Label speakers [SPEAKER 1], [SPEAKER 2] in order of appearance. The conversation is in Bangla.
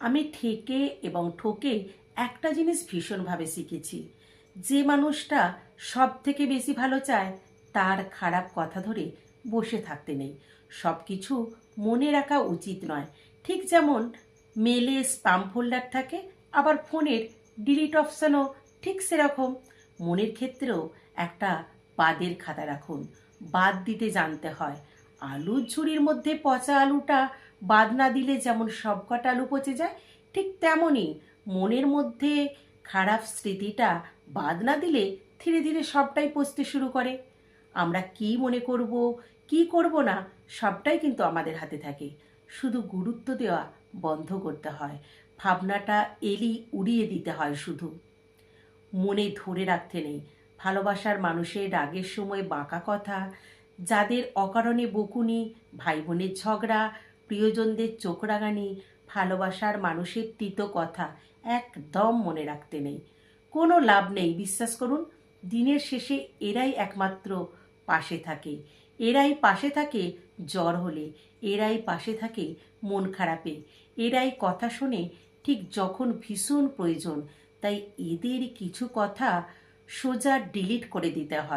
[SPEAKER 1] আমি ঠেকে এবং ঠকে একটা জিনিস ভীষণভাবে শিখেছি, যে মানুষটা সব থেকে বেশি ভালো চায় তার খারাপ কথা ধরে বসে থাকতে নেই। সব কিছু মনে রাখা উচিত নয়। ঠিক যেমন মেলে স্প্যাম ফোল্ডার থাকে, আবার ফোনের ডিলিট অপশানও ঠিক সেরকম। মনের ক্ষেত্রেও একটা বাদের খাতা রাখুন। বাদ দিতে জানতে হয়। আলুর ঝুড়ির মধ্যে পচা আলুটা বাদ না দিলে যেমন সবকটা আলু পচে যায়, ঠিক তেমনই মনের মধ্যে খারাপ স্মৃতিটা বাদ না দিলে ধীরে ধীরে সবটাই পচতে শুরু করে। আমরা কি মনে করব, কি করব না, সবটাই কিন্তু আমাদের হাতে থাকে। শুধু গুরুত্ব দেওয়া বন্ধ করতে হয়। ভাবনাটা এলি উড়িয়ে দিতে হয় শুধু। মনে ধরে রাখতে নেই। ভালোবাসার মানুষের রাগের সময় বাঁকা কথা, যাদের অকারণে বকুনি, ভাই বোনের ঝগড়া, প্রিয়জনদের চোখ রাঙানি, ভালোবাসার মানুষের তিতো কথা একদম মনে রাখতে নেই। কোনো লাভ নেই, বিশ্বাস করুন। দিনের শেষে এরাই একমাত্র পাশে থাকে। এরাই পাশে থাকে জ্বর হলে, এরাই পাশে থাকে মন খারাপে, এরাই কথা শোনে ঠিক যখন ভীষণ প্রয়োজন। তাই এদের কিছু কথা সোজা ডিলিট করে দিতে হয়।